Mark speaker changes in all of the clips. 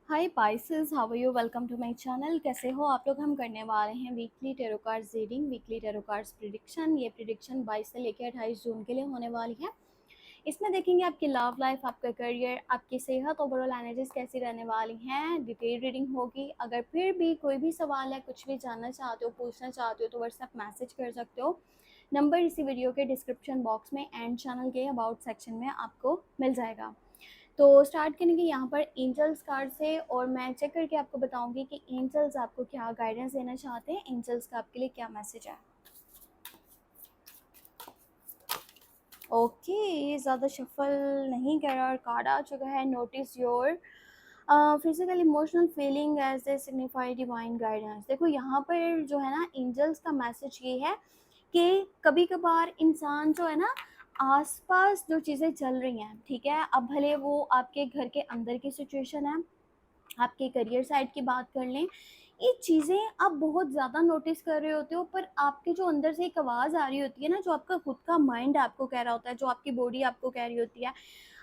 Speaker 1: Hi Pisces, how are you? Welcome to my channel. कैसे हो आप लोग? हम करने वाले हैं weekly tarot cards reading, weekly tarot cards prediction. ये प्रिडिक्शन 22 से लेकर 28 जून के लिए होने वाली है। इसमें देखेंगे आपकी लव लाइफ, आपका करियर, आपकी सेहत, ओवरऑल एनर्जीज कैसी रहने वाली हैं। डिटेल रीडिंग होगी। अगर फिर भी कोई भी सवाल है, कुछ भी जानना चाहते हो, पूछना चाहते हो तो व्हाट्सएप मैसेज कर सकते हो। नंबर इसी वीडियो के डिस्क्रिप्शन बॉक्स में एंड चैनल के अबाउट सेक्शन में आपको मिल जाएगा। तो स्टार्ट करेंगे यहाँ पर एंजल्स कार्ड से, और मैं चेक करके आपको बताऊंगी कि एंजल्स आपको क्या गाइडेंस देना चाहते हैं, एंजल्स का आपके लिए क्या मैसेज है। ओके, ज़्यादा शफल नहीं कर रहा और कार्ड आ चुका है। Notice your physical emotional feeling as a signify divine guidance. देखो यहाँ पर जो है ना, एंजल्स का मैसेज ये है कि कभी कभार इंसान जो है ना, आसपास जो चीज़ें चल रही हैं, ठीक है, अब भले वो आपके घर के अंदर की सिचुएशन है, आपके करियर साइड की बात कर लें, ये चीज़ें आप बहुत ज़्यादा नोटिस कर रहे होते हो, पर आपके जो अंदर से एक आवाज़ आ रही होती है ना, जो आपका खुद का माइंड आपको कह रहा होता है, जो आपकी बॉडी आपको कह रही होती है,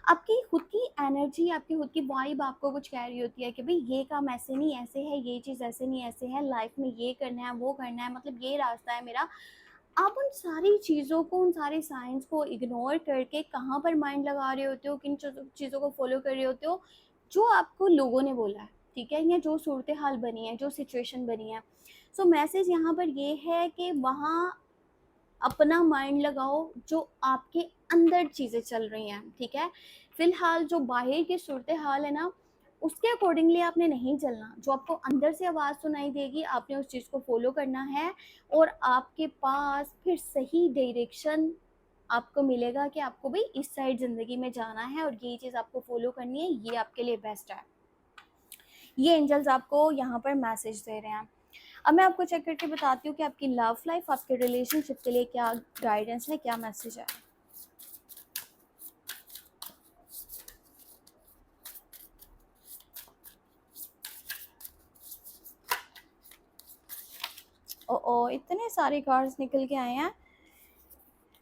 Speaker 1: आपकी खुद की एनर्जी, आपकी खुद की वाइब आपको कुछ कह रही होती है कि भाई ये काम ऐसे नहीं ऐसे है, ये चीज़ ऐसे नहीं ऐसे है, लाइफ में ये करना है, वो करना है, मतलब ये रास्ता है मेरा। आप उन सारी चीज़ों को, उन सारे साइंस को इग्नोर करके कहाँ पर माइंड लगा रहे होते हो, किन चीज़ों को फॉलो कर रहे होते हो जो आपको लोगों ने बोला है, ठीक है, या जो सूरत हाल बनी है, जो सिचुएशन बनी है। सो मैसेज यहाँ पर ये है कि वहाँ अपना माइंड लगाओ, जो आपके अंदर चीज़ें चल रही हैं, ठीक है। फिलहाल जो बाहर की सूरत हाल है ना, उसके अकॉर्डिंगली आपने नहीं चलना। जो आपको अंदर से आवाज़ सुनाई देगी, आपने उस चीज़ को फॉलो करना है, और आपके पास फिर सही डायरेक्शन आपको मिलेगा कि आपको भी इस साइड ज़िंदगी में जाना है और ये चीज़ आपको फॉलो करनी है, ये आपके लिए बेस्ट है। ये एंजल्स आपको यहाँ पर मैसेज दे रहे हैं। अब मैं आपको चेक करके बताती हूँ कि आपकी लव लाइफ, आपके रिलेशनशिप के लिए क्या गाइडेंस है, क्या मैसेज है। ओ इतने सारे कार्ड्स निकल के आए हैं।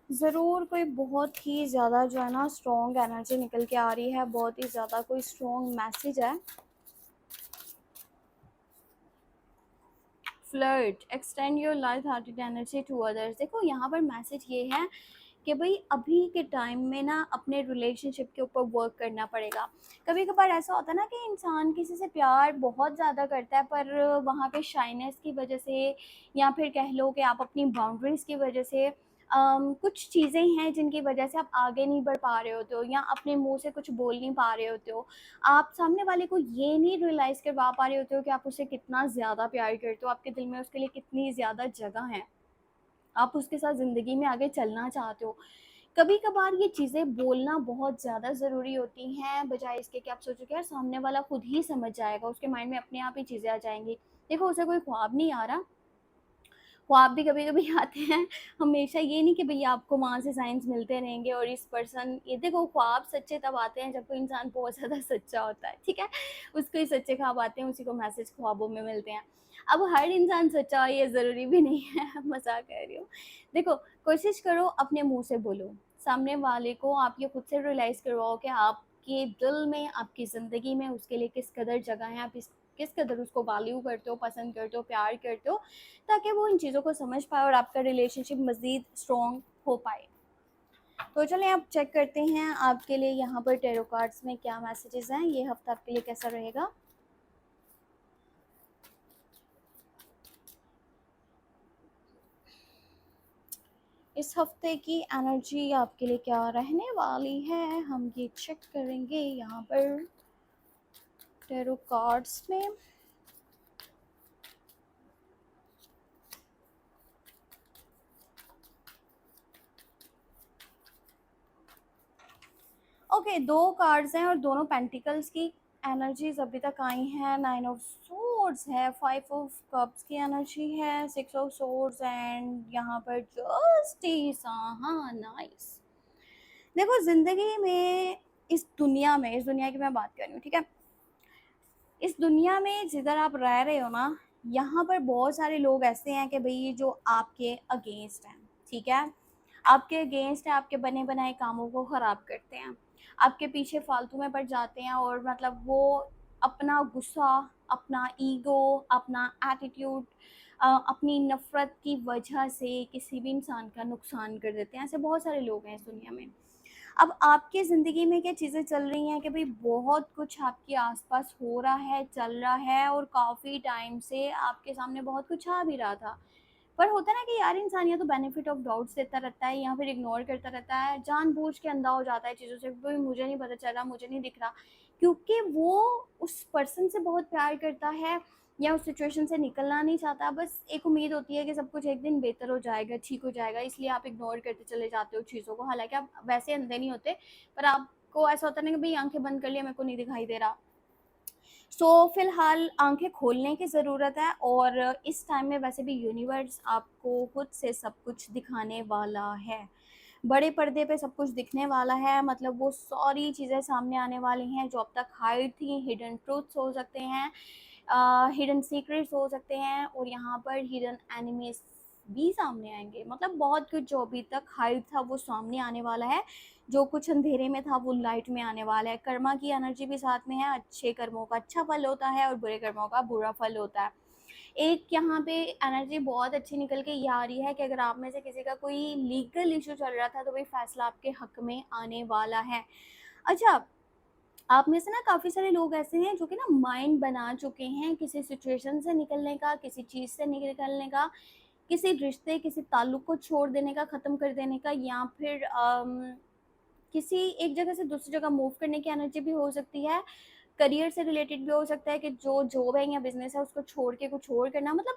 Speaker 1: ज़रूर कोई बहुत ही ज़्यादा जो है ना स्ट्रॉन्ग एनर्जी निकल के आ रही है, बहुत ही ज़्यादा कोई स्ट्रॉन्ग मैसेज है। Flirt, extend your light hearted energy to others. देखो यहाँ पर मैसेज ये है कि भाई अभी के टाइम में ना अपने रिलेशनशिप के ऊपर वर्क करना पड़ेगा। कभी कभार ऐसा होता है ना कि इंसान किसी से प्यार बहुत ज़्यादा करता है, पर वहाँ पे शाइनेस की वजह से, या फिर कह लो कि आप अपनी बाउंड्रीज़ की वजह से, कुछ चीज़ें हैं जिनकी वजह से आप आगे नहीं बढ़ पा रहे होते हो, या अपने मुंह से कुछ बोल नहीं पा रहे होते हो। आप सामने वाले को ये नहीं रियलाइज़ करवा पा रहे होते हो कि आप उसे कितना ज़्यादा प्यार करते हो, आपके दिल में उसके लिए कितनी ज़्यादा जगह है, आप उसके साथ ज़िंदगी में आगे चलना चाहते हो। कभी कभार ये चीज़ें बोलना बहुत ज़्यादा ज़रूरी होती हैं, बजाय इसके कि आप सोचो कि यार सामने वाला खुद ही समझ जाएगा, उसके माइंड में अपने आप ही चीज़ें आ जाएंगी। देखो उसे कोई ख्वाब नहीं आ रहा, ख्वाब भी कभी कभी आते हैं। हमेशा ये नहीं कि भैया आपको वहाँ से साइंस मिलते रहेंगे और इस पर्सन, ये देखो ख्वाब सच्चे तब आते हैं जब कोई इंसान बहुत ज़्यादा सच्चा होता है, ठीक है। उसको ही सच्चे ख्वाब आते हैं, उसी को मैसेज ख्वाबों में मिलते हैं। अब हर इंसान सच्चा हो ये ज़रूरी भी नहीं है। मजाक कर रही हूँ। देखो, कोशिश करो अपने मुंह से बोलो, सामने वाले को आप ये खुद से रियलाइज़ करवाओ कि आपके दिल में, आपकी ज़िंदगी में उसके लिए किस कदर जगह है, आप किस कदर उसको वैल्यू करते हो, पसंद करते हो, प्यार करते हो, ताकि वो इन चीज़ों को समझ पाए और आपका रिलेशनशिप मज़ीद स्ट्रॉन्ग हो पाए। तो चलें आप चेक करते हैं आपके लिए यहाँ पर टैरो कार्ड्स में क्या मैसेजेस हैं, ये हफ्ता आपके लिए कैसा रहेगा। इस हफ्ते की एनर्जी आपके लिए क्या रहने वाली है, हम ये चेक करेंगे यहाँ पर टैरो कार्ड्स में। ओके, दो कार्ड्स हैं और दोनों पेंटिकल्स की एनर्जीज अभी तक आई हैं। 9 ऑफ सोर्ड्स है, 5 ऑफ कप्स की एनर्जी है, 6 ऑफ सोर्ड्स, एंड यहाँ पर जस्टिस। हाँ, नाइस। देखो ज़िंदगी में, इस दुनिया की मैं बात कर रही हूँ, ठीक है। इस दुनिया में जिधर आप रह रहे हो ना, यहाँ पर बहुत सारे लोग ऐसे हैं कि भाई जो आपके अगेंस्ट हैं, ठीक है। आपके अगेंस्ट है, आपके बने बनाए कामों को ख़राब करते हैं, आपके पीछे फालतू में पड़ जाते हैं, और मतलब वो अपना गुस्सा, अपना ईगो, अपना एटीट्यूड, अपनी नफ़रत की वजह से किसी भी इंसान का नुकसान कर देते हैं। ऐसे बहुत सारे लोग हैं इस दुनिया में। अब आपकी ज़िंदगी में क्या चीज़ें चल रही हैं कि भई बहुत कुछ आपके आस-पास हो रहा है, चल रहा है और काफ़ी टाइम से आपके सामने बहुत कुछ आ भी रहा था। पर होता है ना कि यार इंसान या तो बेनिफिट ऑफ डाउट्स देता रहता है या फिर इग्नोर करता रहता है, जानबूझ के अंधा हो जाता है चीज़ों से, कोई मुझे नहीं पता चल रहा, मुझे नहीं दिख रहा, क्योंकि वो उस पर्सन से बहुत प्यार करता है या उस सिचुएशन से निकलना नहीं चाहता। बस एक उम्मीद होती है कि सब कुछ एक दिन बेहतर हो जाएगा, ठीक हो जाएगा, इसलिए आप इग्नोर करते चले जाते हो चीज़ों को। हालाँकि आप वैसे अंधे नहीं होते, पर आपको ऐसा होता है ना कि भई आँखें बंद कर लिया, मेरे को नहीं दिखाई दे रहा। फ़िलहाल आँखें खोलने की ज़रूरत है और इस टाइम में वैसे भी यूनिवर्स आपको खुद से सब कुछ दिखाने वाला है। बड़े पर्दे पे सब कुछ दिखने वाला है, मतलब वो सारी चीज़ें सामने आने वाली हैं जो अब तक हाइड थी, हिडन ट्रूथ्स हो सकते हैं, हिडन सीक्रेट्स हो सकते हैं और यहाँ पर हिडन एनिमीज़ भी सामने आएँगे। मतलब बहुत कुछ जो अभी तक हाइड था वो सामने आने वाला है, जो कुछ अंधेरे में था वो लाइट में आने वाला है। कर्मा की एनर्जी भी साथ में है, अच्छे कर्मों का अच्छा फल होता है और बुरे कर्मों का बुरा फल होता है। एक यहाँ पे एनर्जी बहुत अच्छी निकल के ये आ रही है कि अगर आप में से किसी का कोई लीगल इश्यू चल रहा था तो वही फैसला आपके हक में आने वाला है। अच्छा, आप में से ना काफ़ी सारे लोग ऐसे हैं जो कि ना माइंड बना चुके हैं किसी सिचुएशन से निकलने का, किसी चीज़ से निकलने का, किसी रिश्ते, किसी ताल्लुक को छोड़ देने का, ख़त्म कर देने का या फिर किसी एक जगह से दूसरी जगह मूव करने की एनर्जी भी हो सकती है। करियर से रिलेटेड भी हो सकता है कि जो जॉब है या बिज़नेस है उसको छोड़ के कुछ और करना, मतलब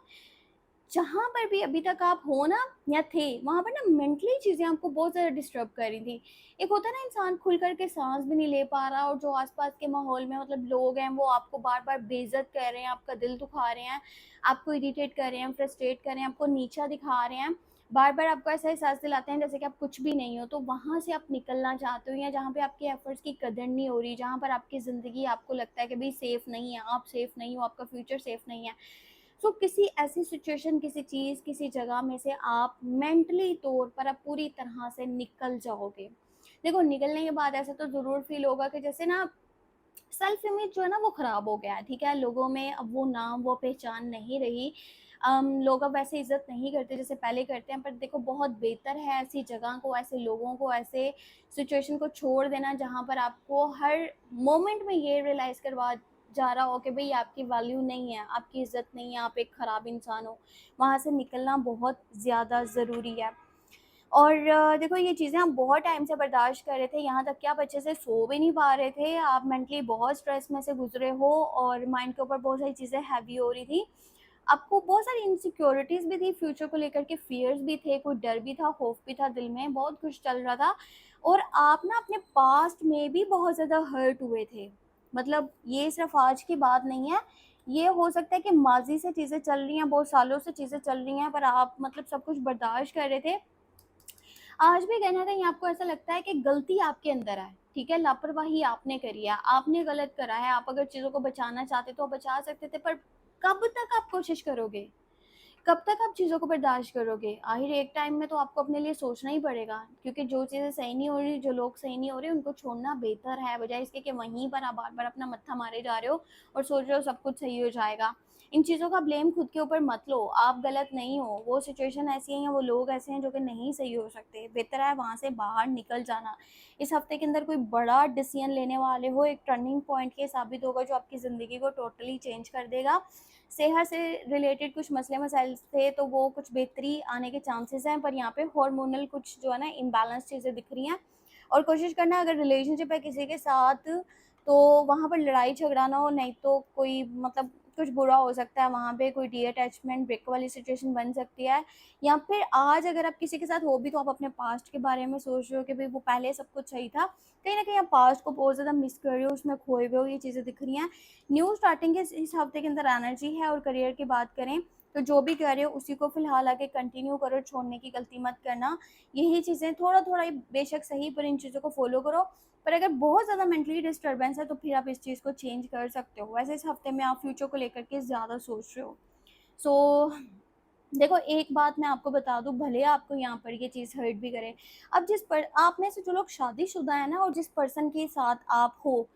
Speaker 1: जहाँ पर भी अभी तक आप हो ना या थे, वहाँ पर ना मेंटली चीज़ें आपको बहुत ज़्यादा डिस्टर्ब कर रही थी। एक होता है ना इंसान खुल कर के साँस भी नहीं ले पा रहा और जो आस-पास के माहौल में मतलब लोग हैं वो आपको बार-बार बेइज़्ज़त कर रहे हैं, आपका दिल दुखा रहे हैं, आपको इरिटेट कर रहे हैं, फ्रस्ट्रेट कर रहे हैं, आपको नीचा दिखा रहे हैं, बार-बार आपको ऐसा एहसास दिलाते हैं जैसे कि आप कुछ भी नहीं हो। तो वहाँ से आप निकलना चाहते हो या जहाँ पे आपके एफर्ट्स की कदर नहीं हो रही, जहाँ पर आपकी ज़िंदगी आपको लगता है कि भई सेफ़ नहीं है, आप सेफ़ नहीं हो, आपका फ्यूचर सेफ़ नहीं है। सो किसी ऐसी सिचुएशन, किसी चीज़, किसी जगह में से आप मेंटली तौर पर आप पूरी तरह से निकल जाओगे। देखो निकलने के बाद ऐसा तो ज़रूर फ़ील होगा कि जैसे ना सेल्फ इमेज जो है ना वो ख़राब हो गया है, ठीक है? लोगों में अब वो नाम, वो पहचान नहीं रही। लोग अब वैसे इज़्ज़त नहीं करते जैसे पहले करते हैं, पर देखो बहुत बेहतर है ऐसी जगह को, ऐसे लोगों को, ऐसे सिचुएशन को छोड़ देना जहाँ पर आपको हर मोमेंट में ये रियलाइज़ करवा जा रहा हो कि भई आपकी वैल्यू नहीं है, आपकी इज़्ज़त नहीं है, आप एक ख़राब इंसान हो। वहाँ से निकलना बहुत ज़्यादा ज़रूरी है। और देखो ये चीज़ें हम बहुत टाइम से बर्दाश्त कर रहे थे, यहाँ तक कि आप अच्छे से सो भी नहीं पा रहे थे, आप मेंटली बहुत स्ट्रेस में से गुज़रे हो और माइंड के ऊपर बहुत सारी चीज़ें हैवी हो रही थी। आपको बहुत सारी इनसिक्योरिटीज़ भी थी, फ्यूचर को लेकर के फ़ियर्स भी थे, कोई डर भी था, खौफ भी था दिल में, बहुत कुछ चल रहा था और आप ना अपने पास्ट में भी बहुत ज़्यादा हर्ट हुए थे। मतलब ये सिर्फ़ आज की बात नहीं है, ये हो सकता है कि माज़ी से चीज़ें चल रही हैं, बहुत सालों से चीज़ें चल रही हैं, पर आप मतलब सब कुछ बर्दाश्त कर रहे थे। आज भी कहीं न कहीं आपको ऐसा लगता है कि गलती आपके अंदर है, ठीक है? लापरवाही आपने करी है, आपने गलत करा है, आप अगर चीज़ों को बचाना चाहते तो बचा सकते थे, पर कब तक आप कोशिश करोगे? कब तक आप चीज़ों को बर्दाश्त करोगे? आखिर एक टाइम में तो आपको अपने लिए सोचना ही पड़ेगा, क्योंकि जो चीज़ें सही नहीं हो रही, जो लोग सही नहीं हो रहे, उनको छोड़ना बेहतर है, बजाए इसके कि वहीं पर आप बार-बार अपना मत्था मारे जा रहे हो और सोच रहे हो सब कुछ सही हो जाएगा। इन चीज़ों का ब्लेम खुद के ऊपर मत लो, आप गलत नहीं हो, वो सिचुएशन ऐसी है या वो लोग ऐसे हैं जो कि नहीं सही हो सकते, बेहतर है वहाँ से बाहर निकल जाना। इस हफ्ते के अंदर कोई बड़ा डिसीज़न लेने वाले हो, एक टर्निंग पॉइंट ये साबित होगा जो आपकी ज़िंदगी को टोटली चेंज कर देगा। सेहत से रिलेटेड कुछ मसले-मसाइल थे, तो वो कुछ बेहतरी आने के चांसेस हैं, पर यहाँ पे हार्मोनल कुछ जो है ना इम्बैलेंस चीज़ें दिख रही हैं और कोशिश करना अगर रिलेशनशिप है किसी के साथ, तो वहाँ पर लड़ाई झगड़ा ना हो, नहीं तो कोई मतलब कुछ बुरा हो सकता है, वहाँ पे कोई डी-अटैचमेंट, ब्रेक वाली सिचुएशन बन सकती है या फिर आज अगर आप किसी के साथ हो भी तो आप अपने पास्ट के बारे में सोच रहे हो कि भई वो पहले सब कुछ सही था। कहीं न कहीं आप पास्ट को बहुत ज़्यादा मिस कर रहे हो, उसमें खोए हुए हो, ये चीज़ें दिख रही हैं। न्यू स्टार्टिंग के इस हफ्ते के अंदर एनर्जी है और करियर की बात करें तो जो भी कर रहे हो उसी को फिलहाल आगे कंटिन्यू करो, छोड़ने की गलती मत करना। यही चीज़ें थोड़ा-थोड़ा बेशक सही पर इन चीज़ों को फॉलो करो। पर अगर बहुत ज़्यादा मेंटली डिस्टर्बेंस है तो फिर आप इस चीज़ को चेंज कर सकते हो। वैसे इस हफ्ते में आप फ्यूचर को लेकर के ज़्यादा सोच रहे हो। सो देखो एक बात मैं आपको बता दूँ, भले आपको यहाँ पर ये चीज़ हर्ट भी करे। अब जिस पर आप में से जो लोग शादीशुदा हैं ना और जिस पर्सन के साथ आप हो,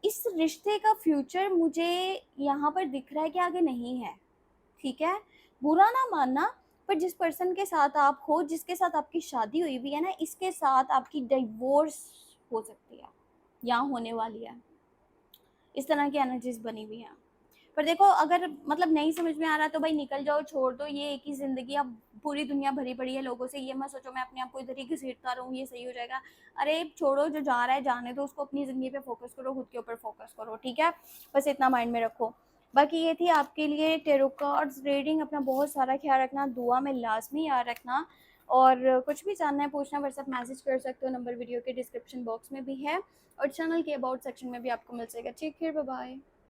Speaker 1: इस रिश्ते का फ्यूचर मुझे यहाँ पर दिख रहा है कि आगे नहीं है, ठीक है? बुरा ना मानना, पर जिस पर्सन के साथ आप हो, जिसके साथ आपकी शादी हुई हुई है ना, इसके साथ आपकी डिवोर्स हो सकती है या होने वाली है। इस तरह की एनर्जीज बनी हुई हैं। पर देखो, अगर मतलब नहीं समझ में आ रहा तो भाई निकल जाओ, छोड़ दो, ये एक ही ज़िंदगी, अब पूरी दुनिया भरी पड़ी है लोगों से, ये मत सोचो मैं अपने आप को इधर ही घसीटता रहूँ, ये सही हो जाएगा। अरे छोड़ो, जो जा रहा है जाने दो उसको, अपनी ज़िंदगी पे फोकस करो, खुद के ऊपर फोकस करो, ठीक है? बस इतना माइंड में रखो। बाकी ये थी आपके लिए टैरो कार्ड्स रीडिंग। अपना बहुत सारा ख्याल रखना, दुआ में लाजमी याद रखना, और कुछ भी जानना है, पूछना, व्हाट्सएप मैसेज कर सकते हो, नंबर वीडियो के डिस्क्रिप्शन बॉक्स में भी है, और चैनल के अबाउट सेक्शन में भी आपको मिल जाएगा। Take care, bye bye.